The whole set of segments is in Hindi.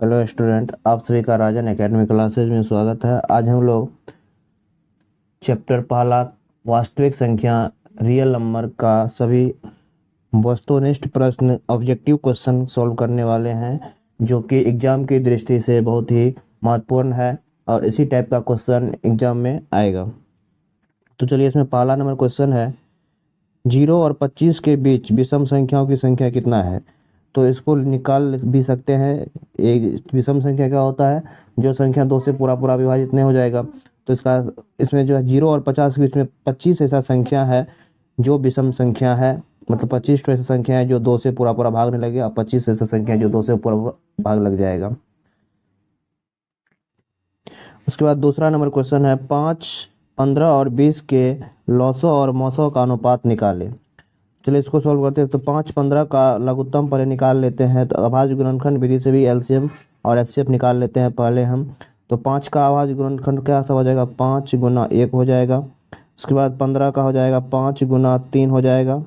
हेलो स्टूडेंट, आप सभी का राजन एकेडमी क्लासेज में स्वागत है। आज हम लोग चैप्टर पहला वास्तविक संख्या रियल नंबर का सभी वस्तुनिष्ठ प्रश्न ऑब्जेक्टिव क्वेश्चन सॉल्व करने वाले हैं, जो कि एग्जाम की दृष्टि से बहुत ही महत्वपूर्ण है और इसी टाइप का क्वेश्चन एग्जाम में आएगा। तो चलिए, इसमें पहला नंबर क्वेश्चन है, 0 और 25 के बीच विषम संख्याओं की संख्या कितना है। तो इसको निकाल भी सकते हैं। एक विषम संख्या क्या होता है, जो संख्या 2 से पूरा पूरा विभाजित नहीं हो जाएगा। तो इसमें जो है 0 और 50 के बीच में 25 ऐसा संख्या है जो विषम संख्या है। मतलब 25 तो ऐसा संख्या है जो 2 से पूरा पूरा भाग नहीं लगेगा, और 25 ऐसा संख्या है जो 2 से पूरा पूरा भाग लग जाएगा। उसके बाद दूसरा नंबर क्वेश्चन है, 5, 15 और 20 के लॉसों और मौसों का अनुपात निकालें। चलिए इसको सॉल्व करते हैं। तो 5, 15 का लघुत्तम पहले निकाल लेते हैं। तो अभाज्य गुणनखंड विधि से भी एलसीएम और एचसीएफ निकाल लेते हैं पहले हम। तो 5 का अभाज्य गुणनखंड क्या सा हो जाएगा, 5 गुना 1 हो जाएगा। उसके बाद 15 का हो जाएगा 5 गुना 3 हो जाएगा।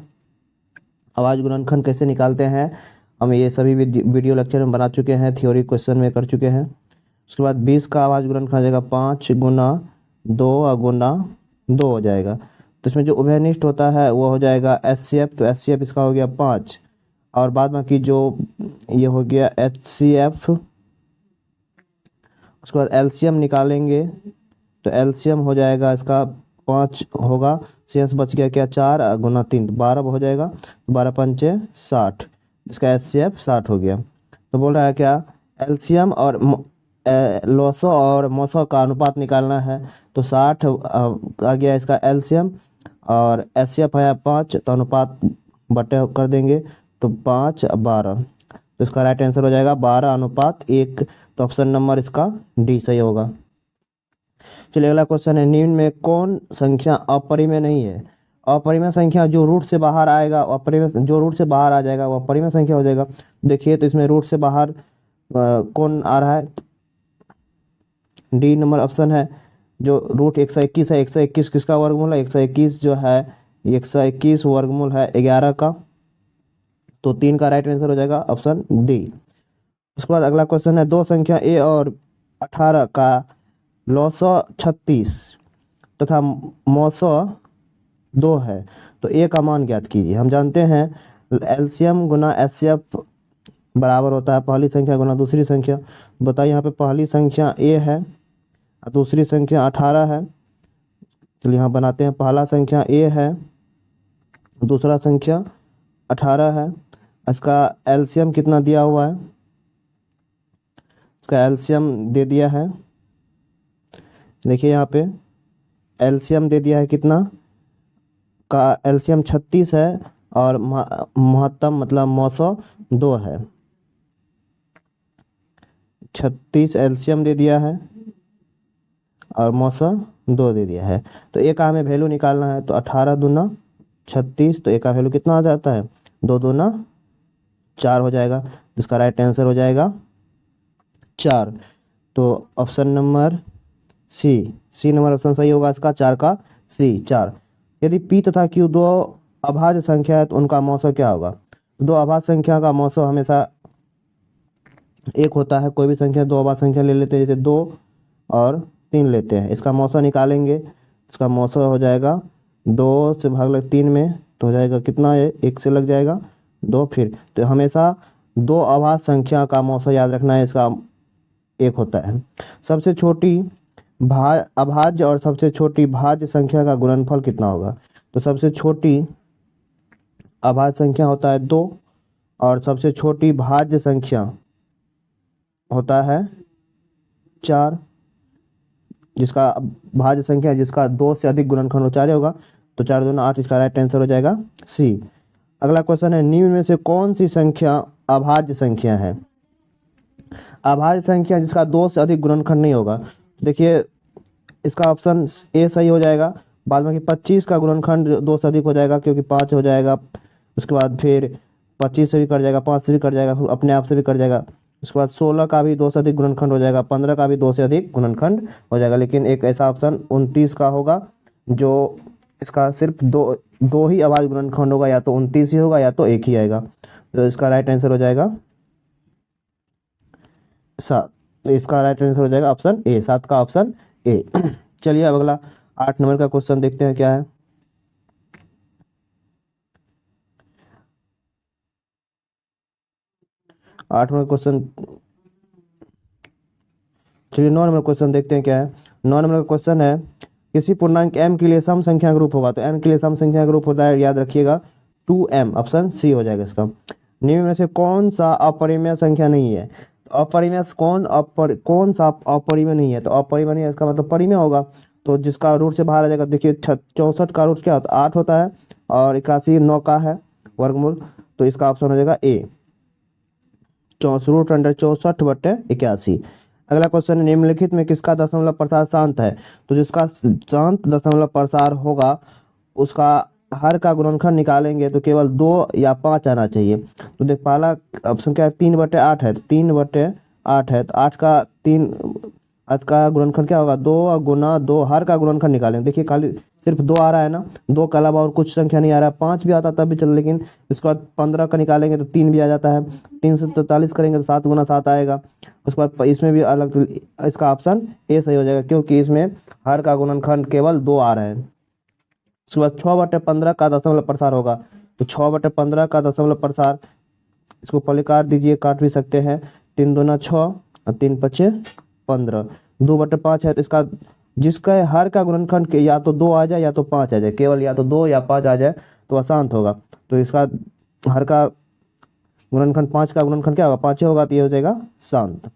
अभाज्य गुणनखंड कैसे निकालते हैं, हम ये सभी वीडियो लेक्चर में बना चुके हैं, थ्योरी क्वेश्चन में कर चुके हैं। उसके बाद 20 का अभाज्य गुणनखंड हो जाएगा 5 गुना 2 गुना 2 हो जाएगा। तो इसमें जो उभयनिष्ठ होता है वो हो जाएगा एचसीएफ। तो एचसीएफ इसका हो गया 5, और बाद बाकी जो ये हो गया एचसीएफ। उसके बाद एलसीएम निकालेंगे। तो एलसीएम हो जाएगा इसका 5 होगा, शेष बच गया क्या, 4 गुना 3 12 हो जाएगा। 12 पंचे 60, इसका एचसीएफ 60 हो गया। तो बोल रहा है क्या, एलसीएम और लॉसो और मोसो का अनुपात निकालना है। तो 60 आ गया इसका एलसीएम, और एचसीएफ है 5, तो अनुपात बटे कर देंगे। तो 5 12, तो इसका राइट आंसर हो जाएगा 12:1। तो ऑप्शन नंबर इसका डी सही होगा। चलिए अगला क्वेश्चन है, निम्न में कौन संख्या अपरिमेय नहीं है। अपरिमेय संख्या जो रूट से बाहर आएगा, अपरिमेय जो रूट से बाहर आ जाएगा वो अपरिमेय संख्या हो जाएगा। देखिए तो इसमें रूट से बाहर कौन आ रहा है, डी नंबर ऑप्शन है। जो रूट 121 है, 121 किसका वर्गमूल है, 121 जो है 121 वर्गमूल है 11 का। तो 3 का राइट आंसर हो जाएगा ऑप्शन डी। उसके बाद अगला क्वेश्चन है, दो संख्या ए और 18 का लॉसो 36 तथा मौसो 2 है। तो ए का मान ज्ञात कीजिए। हम जानते हैं एलसीएम गुना एचसीएफ बराबर होता है पहली संख्या गुना दूसरी संख्या। बताइए यहाँ पे पहली संख्या ए है और दूसरी संख्या 18 है। चलिए यहाँ बनाते हैं, पहला संख्या ए है, दूसरा संख्या 18 है। इसका एलसीएम कितना दिया हुआ है, इसका एलसीएम दे दिया है, देखिए यहाँ पे एलसीएम दे दिया है कितना का, एलसीएम 36 है और महत्तम मतलब मौसो 2 है। 36 एलसीएम दे दिया है और मौसो 2 दे दिया है। तो ए का हमें वैल्यू निकालना है। तो 18 दूना 36, तो ए का वैल्यू कितना आ जाता है, 2 दूना 4 हो जाएगा। इसका राइट आंसर हो जाएगा 4। तो option number C number option सही होगा इसका, 4 का सी 4। यदि पी तथा क्यू दो अभाज्य संख्या है तो उनका मौसो क्या होगा। दो अभाज्य संख्या का मौसो हमेशा एक होता है। कोई भी संख्या दो अभाज्य संख्या ले लेते हैं, जैसे 2 और 3 लेते हैं, इसका मौसो निकालेंगे। इसका मौसो हो जाएगा 2 से भाग लग 3 में, तो हो जाएगा कितना है, 1 से लग जाएगा 2 फिर। तो हमेशा दो अभाज्य संख्या का मौसो याद रखना है, इसका एक होता है। सबसे छोटी अभाज्य और सबसे छोटी भाज्य संख्या का गुणनफल कितना होगा। तो सबसे छोटी अभाज्य संख्या होता है 2, और सबसे छोटी भाज्य संख्या होता है 4। जिसका भाज्य संख्या जिसका 2 से अधिक गुणनखंड हो 4 होगा। तो 4 दूना 8, इसका राइट आंसर हो जाएगा सी। अगला क्वेश्चन है, निम्न में से कौन सी संख्या अभाज्य संख्या है। अभाज्य संख्या जिसका 2 से अधिक गुणनखंड नहीं होगा। देखिए इसका ऑप्शन ए सही हो जाएगा। बाद में 25 का गुणनखंड 2 से अधिक हो जाएगा, क्योंकि 5 हो जाएगा। उसके बाद फिर 25 से भी कट जाएगा, 5 से भी कट जाएगा, फिर अपने आप से भी कट जाएगा। उसके बाद 16 का भी 2 से अधिक गुणनखंड हो जाएगा, 15 का भी 2 से अधिक गुणनखंड हो जाएगा। लेकिन एक ऐसा ऑप्शन 29 का होगा, जो इसका सिर्फ दो ही अभाज्य गुणनखंड होगा, या तो 29 ही होगा या तो एक ही आएगा। तो इसका राइट आंसर हो जाएगा 7, तो इसका राइट आंसर हो जाएगा ऑप्शन ए, 7 का ऑप्शन ए। चलिए अब अगला 8 नंबर का क्वेश्चन देखते हैं क्या है। 8 नंबर क्वेश्चन, चलिए 9 नंबर क्वेश्चन देखते हैं क्या है। 9 नंबर का क्वेश्चन है, किसी पूर्णांक m के लिए सम संख्या ग्रुप होगा, तो m के लिए सम संख्या ग्रुप होता है, याद रखिएगा 2m, ऑप्शन सी हो जाएगा इसका। निम्न में से कौन सा अपरिमेय संख्या नहीं है, तो अपरिमेय कौन सा अपरिमेय नहीं है, तो अपरिमेय नहीं है इसका मतलब परिमेय होगा, तो जिसका रूट से बाहर आ जाएगा। देखिए 64 का रूट क्या होता है, 8 होता है, और 81 9 का है वर्गमूल, तो इसका ऑप्शन हो जाएगा ए, रूट अंडर 64/81। अगला क्वेश्चन है, निम्नलिखित में किसका दशमलव प्रसार शांत है, तो जिसका शांत दशमलव प्रसार होगा उसका हर का गुणनखंड निकालेंगे तो केवल 2 या 5 आना चाहिए। तो देख पहला ऑप्शन क्या है, 3/8 है, तो 3/8 है, तो 8 का गुणनखंड क्या होगा, 2 गुना 2, हर का गुणनखंड निकालेंगे। देखिए खाली सिर्फ 2 आ रहा है ना, 2 के अलावा और कुछ संख्या नहीं आ रहा है, 5 भी आता तब भी चलो, लेकिन इसके बाद 15 का निकालेंगे तो 3 भी आ जाता है, 3 से 43 करेंगे तो 7 गुना 7 आएगा। उसके बाद इसमें भी अलग, इसका ऑप्शन ए सही हो जाएगा, क्योंकि इसमें हर का गुणनखंड केवल 2 आ रहा है। उसके बाद 6/15 का दशमलव प्रसार होगा, तो 6/15 का दशमलव प्रसार, इसको पहले काट दीजिए, काट भी सकते हैं, 3 दूना 6 और 3 पचे 15, 2/5 है, तो इसका जिसका हर का गुणनखंड के या तो 2 आ जाए या तो 5 आ जाए, केवल या तो 2 या 5 आ जाए तो अशांत होगा। तो इसका हर का गुणनखंड 5 का गुणनखंड क्या होगा, 5 होगा, तो ये हो जाएगा शांत।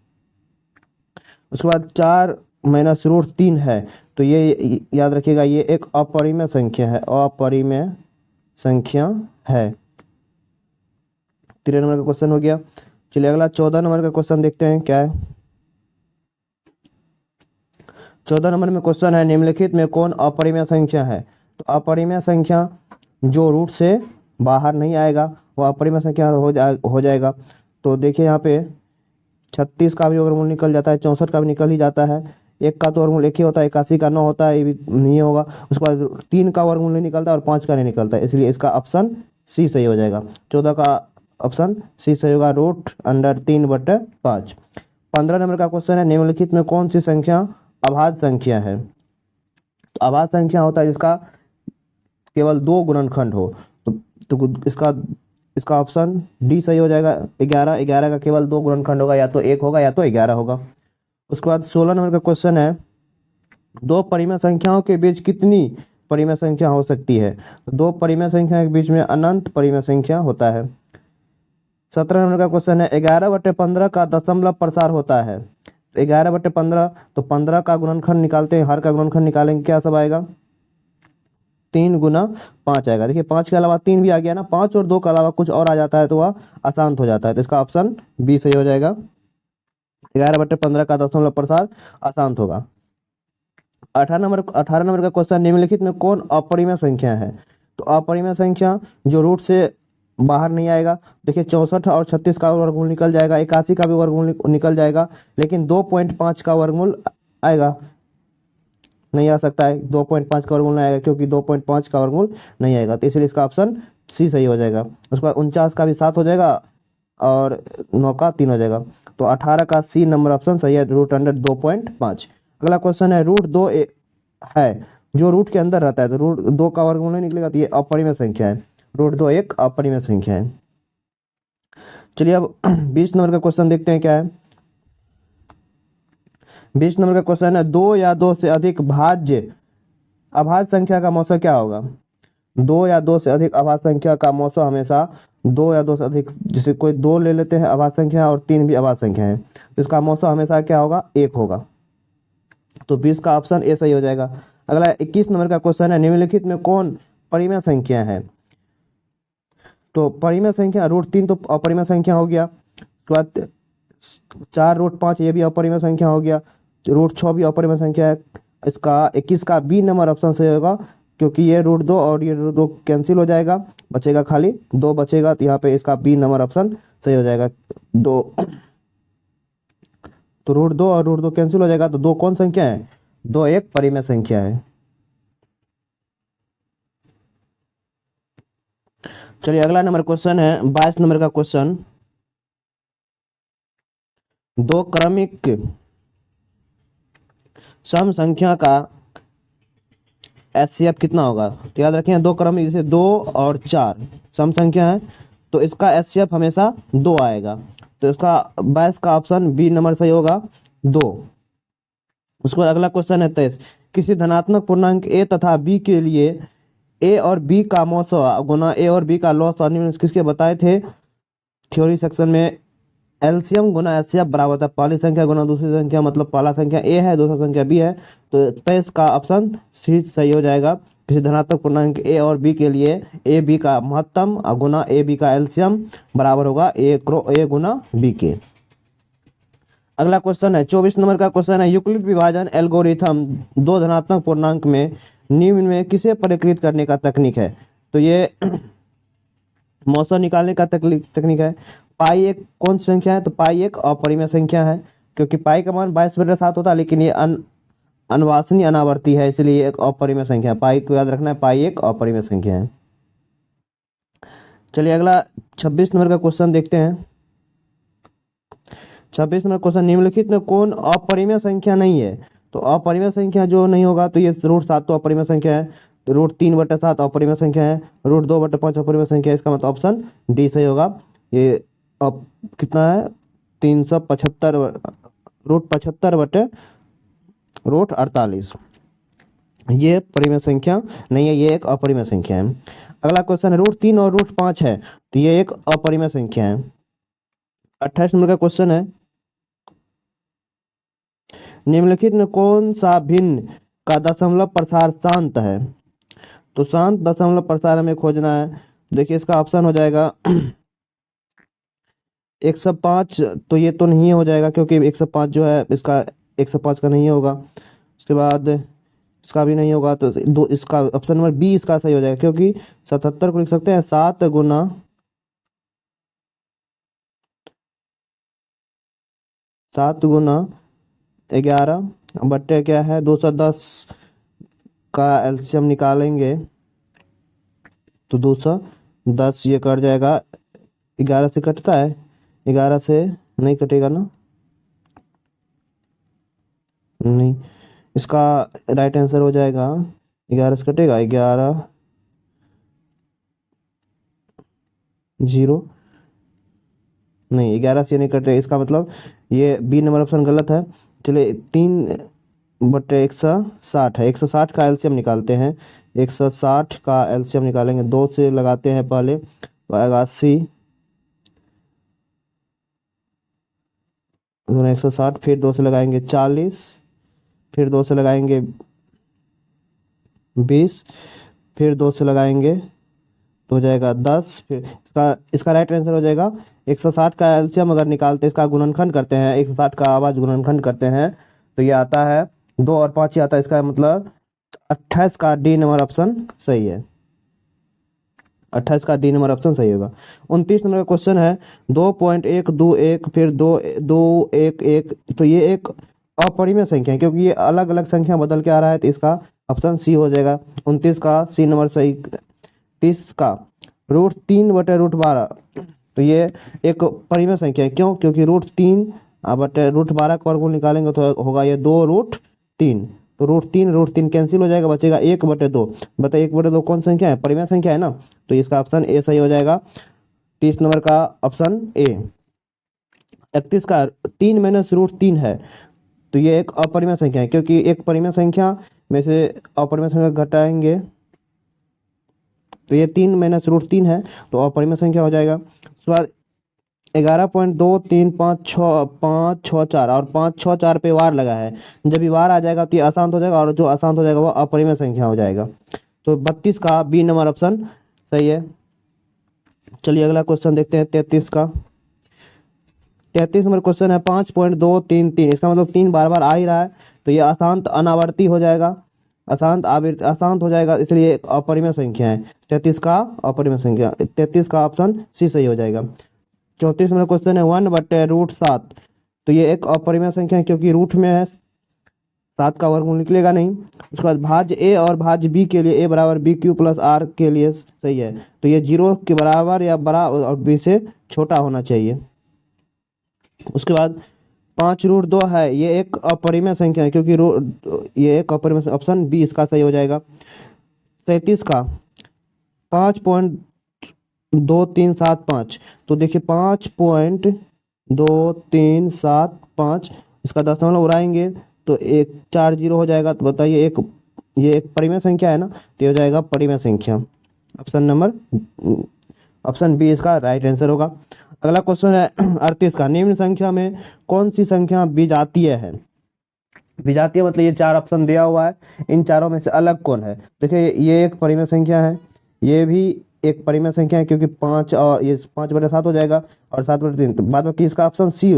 उसके बाद 4 - √3 है, तो ये याद रखिएगा ये एक अपरिमेय संख्या है, अपरिमेय संख्या है। 13 नंबर का क्वेश्चन हो गया। चलिए अगला 14 नंबर का क्वेश्चन देखते हैं क्या है। 14 नंबर में क्वेश्चन है, निम्नलिखित में कौन अपरिमेय संख्या है, तो अपरिमेय संख्या जो रूट से बाहर नहीं आएगा वो अपरिमेय संख्या हो जाएगा। तो देखिए यहाँ पे 36 का भी वर्गमूल निकल जाता है, 64 का भी निकल ही जाता है, 1 का तो वर्गमूल 1 ही होता है, 81 का 9 होता है, ये भी नहीं होगा। उसके बाद 3 का वर्गमूल नहीं निकलता और 5 का नहीं निकलता, इसलिए इसका ऑप्शन सी सही हो जाएगा। 14 का ऑप्शन सी सही होगा, √3/5। 15 नंबर का क्वेश्चन है, निम्नलिखित में कौन सी संख्या अभाज्य संख्या है, तो अभाज्य संख्या होता है जिसका केवल 2 गुणनखंड हो, तो इसका इसका ऑप्शन डी सही हो जाएगा, 11। 11 का केवल 2 गुणनखंड होगा, या तो 1 होगा या तो 11 होगा। उसके बाद 16 नंबर का क्वेश्चन है, 2 परिमेय संख्याओं के बीच कितनी परिमेय संख्या हो सकती है, तो 2 परिमेय संख्या के बीच में अनंत परिमेय संख्या होता है। 17 नंबर का क्वेश्चन है, 11/15 का दशमलव प्रसार होता है, तो 11/15, तो 15 का गुणनखंड निकालते हैं, हर का गुणनखंड निकालेंगे, क्या सब आएगा, 3 गुना 5 आएगा। देखिए 5 के अलावा 3 भी आ गया ना, 5 और 2 के अलावा कुछ और आ जाता है तो वह अशांत हो जाता है, तो इसका ऑप्शन बी सही हो जाएगा, 11/15 का दशमलव प्रसार अशांत होगा। 18 नंबर का क्वेश्चन, निम्नलिखित में कौन अपरिमेय संख्या है, तो अपरिमेय संख्या जो रूट से बाहर नहीं आएगा। देखिए 64 और 36 का वर्गमूल निकल जाएगा, 81 का भी वर्गमूल निकल जाएगा, लेकिन 2.5 का वर्गमूल आएगा, नहीं आ सकता है, 2.5 का वर्गमूल नहीं आएगा, क्योंकि 2.5 का वर्गमूल नहीं आएगा, तो इसलिए इसका ऑप्शन सी सही हो जाएगा। उसके बाद 49 का भी 7 हो जाएगा और 9 का 3 हो जाएगा, तो 18 का सी नंबर ऑप्शन सही है, √2.5। अगला क्वेश्चन है, √2 है जो रूट के अंदर रहता है, तो √2 का वर्गमूल नहीं निकलेगा, तो ये अपरिमेय संख्या है, √2 एक अपरिमेय संख्या है। चलिए अब 20 नंबर का क्वेश्चन देखते हैं क्या है। 20 नंबर का क्वेश्चन है, 2 या 2 से अधिक अभाज्य संख्या का मौसा क्या होगा, 2 या 2 से अधिक अभाज्य संख्या का मौसा हमेशा 2 या 2 से अधिक, जैसे कोई 2 ले लेते हैं अभाज्य संख्या और 3 भी अभाज्य संख्या है, तो इसका मौसा हमेशा क्या होगा, 1 होगा, तो 20 का ऑप्शन ए सही हो जाएगा। अगला 21 नंबर का क्वेश्चन है, निम्नलिखित में कौन परिमेय संख्या है, तो परिमेय संख्या √3 तो अपरिमेय संख्या हो गया, उसके बाद 4√5 ये भी अपरिमेय संख्या हो गया, √6 भी अपरिमेय संख्या है, इसका 21 का बी नंबर ऑप्शन सही होगा, क्योंकि ये √2 और ये √2 कैंसिल हो जाएगा, बचेगा खाली 2 बचेगा, तो यहाँ पे इसका बी नंबर ऑप्शन सही हो जाएगा। 2, तो √2 और √2 कैंसिल हो जाएगा, तो 2 कौन संख्या है, 2 एक परिमेय संख्या है। चलिए अगला नंबर क्वेश्चन है 22 नंबर का क्वेश्चन, दो क्रमिक सम संख्या का एचसीएफ कितना होगा? तो याद रखें, दो क्रमिक जैसे 2 और 4 सम संख्या है तो इसका एचसीएफ हमेशा 2 आएगा। तो इसका 22 का ऑप्शन बी नंबर सही होगा, 2। उसके बाद अगला क्वेश्चन है 23। किसी धनात्मक पूर्णांक ए तथा बी के लिए ए और बी का मौसा गुना ए और बी का लॉस और निम्न किसके बताए थे थ्योरी सेक्शन में? एलसीएम गुना एचसीएफ बराबर था पहली संख्या गुना दूसरी संख्या, मतलब पहला संख्या ए है दूसरा संख्या बी है। तो 23 का ऑप्शन सी सही हो जाएगा। किसी धनात्मक पूर्णांक ए और बी के लिए ए बी का महत्तम गुना ए बी का एलसीएम बराबर होगा ए गुना बी के। अगला क्वेश्चन है 24 नंबर का क्वेश्चन है, यूक्लिड विभाजन एल्गोरिथम दो धनात्मक पूर्णांक में निम्न में किसे परिकृत करने का तकनीक है? तो ये मौसा निकालने का तकनीक है। पाई एक कौन सी संख्या है? तो पाई एक अपरिमेय संख्या है, क्योंकि पाई का मान 22/7 होता है, लेकिन ये अनवासनीय अनावर्ती है, इसलिए एक अपरिमेय संख्या है। पाई को याद रखना है, पाई एक अपरिमेय संख्या है। चलिए अगला 26 नंबर का क्वेश्चन देखते हैं। 26 नंबर क्वेश्चन, निम्नलिखित में कौन अपरिमेय संख्या नहीं है? तो अपरिमेय संख्या जो नहीं होगा तो ये √7 तो अपरिमेय संख्या है, तो √3/7 अपरिमेय संख्या है, √2/5 अपरिमेय संख्या है। इसका मतलब ऑप्शन डी सही होगा। ये अब कितना है? 375 √75/√48 ये परिमेय संख्या नहीं है, ये एक अपरिमेय संख्या है। अगला क्वेश्चन है √3 और √5 है, तो ये एक अपरिमेय संख्या है। 28 नंबर का क्वेश्चन है, निम्नलिखित में कौन सा भिन्न का दशमलव प्रसार शांत है? तो शांत दशमलव प्रसार हमें खोजना है। देखिए इसका ऑप्शन हो जाएगा 105, तो ये तो नहीं हो जाएगा क्योंकि 105 जो है इसका 105 का नहीं होगा। उसके बाद इसका भी नहीं होगा, तो इसका ऑप्शन नंबर बी इसका सही हो जाएगा, क्योंकि 77 को लिख सकते हैं 7 गुना 11 बट्टे क्या है 210 का एलसीएम निकालेंगे तो 210 ये कट जाएगा। 11 से कटता है? 11 से नहीं कटेगा ना, नहीं। इसका राइट आंसर हो जाएगा 11 से कटेगा 11 0 नहीं, 11 से नहीं कटेगा, इसका मतलब ये बी नंबर ऑप्शन गलत है। चलिए 3/160 है, 160 का एलसीएम निकालते हैं। 160 का एलसीएम निकालेंगे, 2 से लगाते हैं पहले तो आएगा 80, 160, फिर 2 से लगाएंगे 40, फिर 2 से लगाएंगे 20, फिर 2 से लगाएंगे तो हो जाएगा 10। फिर इसका राइट आंसर हो जाएगा 160 का एलसीएम अगर निकालते इसका गुणनखंड करते हैं, 160 का आवाज गुणनखंड करते हैं तो ये आता है 2 और 5 ही आता है। इसका मतलब 28 का डी नंबर ऑप्शन सही है, 28 का डी नंबर ऑप्शन सही होगा। 29 नंबर का क्वेश्चन है 2.121 फिर 2.211, तो ये एक अपरिमेय संख्या है, क्योंकि ये अलग अलग संख्या बदल के आ रहा है, तो इसका ऑप्शन सी हो जाएगा। 29 का सी नंबर सही। 30 का √3/√12, तो ये एक परिमेय संख्या है। क्यों? क्योंकि √3/√12 का वर्गमूल निकालेंगे तो होगा ये 2√3, तो √3 कैंसिल हो जाएगा, बचेगा 1/2। बताइए 1/2 कौन संख्या है? परिमेय संख्या है ना, तो इसका ऑप्शन ए सही हो जाएगा। 30 नंबर का ऑप्शन ए। 31 का 3 - √3 है, तो ये एक अपरिमेय संख्या है, क्योंकि एक परिमेय संख्या में से अपरिमेय संख्या घटाएंगे तो ये 3 - √3 है, तो अपरिमेय संख्या हो जाएगा। उसके बाद 11.2356564 और 564 पे वार लगा है, जब ये वार आ जाएगा तो ये अशांत हो जाएगा, और जो अशांत हो जाएगा वो अपरिमेय संख्या हो जाएगा। तो 32 का बी नंबर ऑप्शन सही है। चलिए अगला क्वेश्चन देखते हैं 33 का। 33 नंबर क्वेश्चन है 5.233, इसका मतलब 3 बार बार आ ही रहा है, तो ये अशांत अनावर्ती हो जाएगा, अशांत हो जाएगा, इसलिए एक अपरिमेय संख्या है। 33 का अपरिमेय संख्या, 33 का ऑप्शन सी सही हो जाएगा। 34 नंबर क्वेश्चन है 1/√7, तो ये एक अपरिमेय संख्या है, क्योंकि रूट में है, 7 का वर्गमूल निकलेगा नहीं। उसके बाद भाज्य ए और भाज्य बी के लिए ए बराबर BQ + R के लिए सही है, तो ये 0 के बराबर या बड़ा और बी से छोटा होना चाहिए। उसके बाद 5√2 है, ये एक अपरिमेय संख्या है क्योंकि ये एक अपरिमेय, ऑप्शन बी इसका सही हो जाएगा। 33 का 5.2375, तो देखिए 5.2375, इसका दशमलव उड़ाएंगे तो एक 4 जीरो हो जाएगा। तो बताइए ये एक परिमेय संख्या है ना, तो ये हो जाएगा परिमेय संख्या। ऑप्शन बी इसका राइट आंसर होगा। अगला क्वेश्चन है 38 का, निम्न संख्या में कौन सी संख्या विजातीय है? विजातीय मतलब ये 4 ऑप्शन दिया हुआ है, इन चारों में से अलग कौन है? देखिए ये एक परिमेय संख्या है, ये भी एक परिमेय संख्या है क्योंकि 5 और ये 5/7 हो जाएगा और 7/3, तो बाद में इसका ऑप्शन सी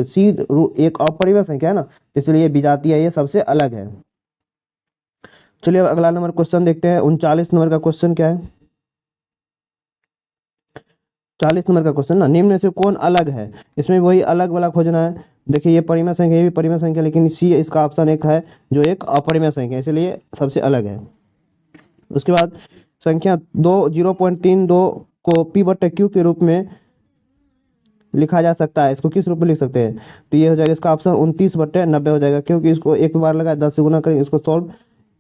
एक अपरिमेय संख्या है ना, इसलिए ये विजातीय है, ये सबसे अलग है। चलिए अब अगला नंबर क्वेश्चन देखते हैं। 39 नंबर का क्वेश्चन क्या है? 40 नंबर का क्वेश्चन ना, निम्न में से कौन अलग है? इसमें वही अलग वाला खोजना है। देखिए ये परिमेय संख्या, ये भी परिमेय संख्या, लेकिन सी इसका ऑप्शन एक है जो एक अपरिमेय संख्या है, इसलिए सबसे अलग है। उसके बाद संख्या 0.32 को p/q के रूप में लिखा जा सकता है, इसको किस रूप में लिख सकते हैं? तो ये हो जाएगा इसका ऑप्शन 29/90 हो जाएगा, क्योंकि इसको एक बार लगा 10 से गुना करेंगे, इसको सॉल्व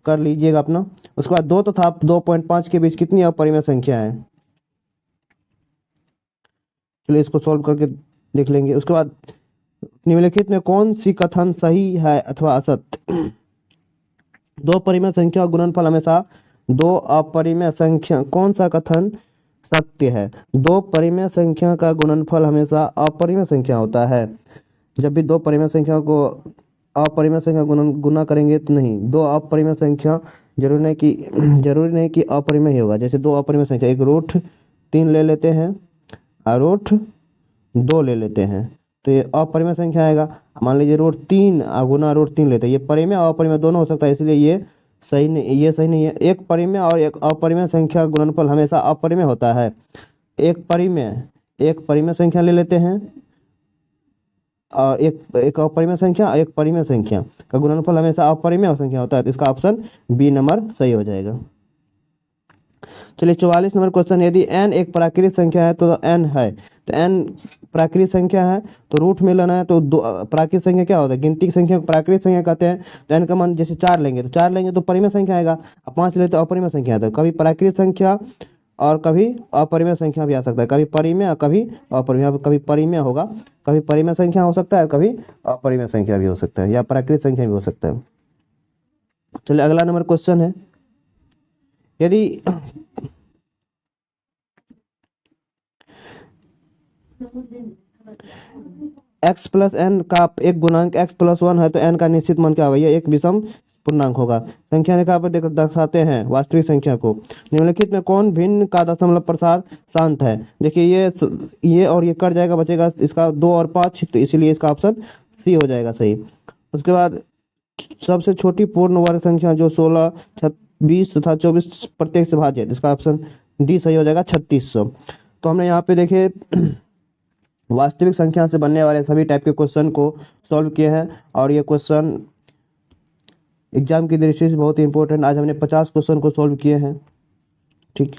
कर लीजिएगा अपना। उसके बाद 2 तथा 2.5 के बीच कितनी अपरिमेय संख्या है? चलिए इसको सॉल्व करके देख लेंगे। उसके बाद निम्नलिखित में कौन सी कथन सही है अथवा असत्य? 2 परिमेय संख्या गुणनफल हमेशा 2 अपरिमेय संख्या, कौन सा कथन सत्य है? 2 परिमेय संख्या का गुणनफल हमेशा अपरिमेय संख्या होता है। जब भी 2 परिमेय संख्या को अपरिमेय संख्या गुना करेंगे तो नहीं, 2 अपरिमेय संख्या जरूरी नहीं कि अपरिमेय ही होगा। जैसे 2 अपरिमेय संख्या, एक √3 ले लेते हैं और √2 ले लेते हैं, तो ये अपरिमेय संख्या आएगा। मान लीजिए √3 गुना √3 लेते हैं, ये परिमेय और अपरिमेय दोनों हो सकता है, इसलिए ये सही नहीं है। एक परिमेय और एक अपरिमेय संख्या गुणनफल हमेशा अपरिमेय होता है। एक परिमेय संख्या ले लेते हैं और एक अपरिमेय संख्या और एक परिमेय संख्या का गुणनफल हमेशा अपरिमेय संख्या होता है, तो इसका ऑप्शन बी नंबर सही हो जाएगा। चलिए 44 नंबर क्वेश्चन, यदि n एक प्राकृतिक संख्या है तो n है, तो n प्राकृतिक संख्या है तो रूट में लेना है, तो प्राकृतिक संख्या क्या होता है? गिनती की संख्या को प्राकृतिक संख्या कहते हैं। तो n का मान जैसे 4 लेंगे तो परिमेय संख्या आएगा, और 5 लेते तो अपरिमेय संख्या आता है। कभी प्राकृतिक संख्या और कभी अपरिमेय संख्या भी आ सकता है, कभी परिमेय और कभी अपरिमेय। कभी परिमेय होगा, कभी परिमेय संख्या हो सकता है, कभी अपरिमेय संख्या भी हो सकता है, या प्राकृतिक संख्या भी हो सकता है। चलिए अगला नंबर क्वेश्चन है, यदि x+n का एक गुणांक x+1 है तो n का निश्चित मान क्या होगा? ये एक विषम पूर्णांक होगा। संख्या रेखा पर दर्शाते हैं वास्तविक संख्या को। निम्नलिखित में कौन भिन्न का दशमलव प्रसार शांत है? देखिए ये और ये कट जाएगा, बचेगा इसका 2 और 5, तो इसीलिए इसका ऑप्शन सी हो जाएगा सही। उसके बाद सबसे छोटी पूर्ण वर्ग संख्या जो 16, 20 तथा 24 प्रत्येक से भाज्य है, इसका ऑप्शन डी सही हो जाएगा 3600। तो हमने यहाँ पे देखे वास्तविक संख्या से बनने वाले सभी टाइप के क्वेश्चन को सॉल्व किए हैं, और ये क्वेश्चन एग्जाम की दृष्टि से बहुत ही इंपॉर्टेंट। आज हमने 50 क्वेश्चन को सॉल्व किए हैं। ठीक।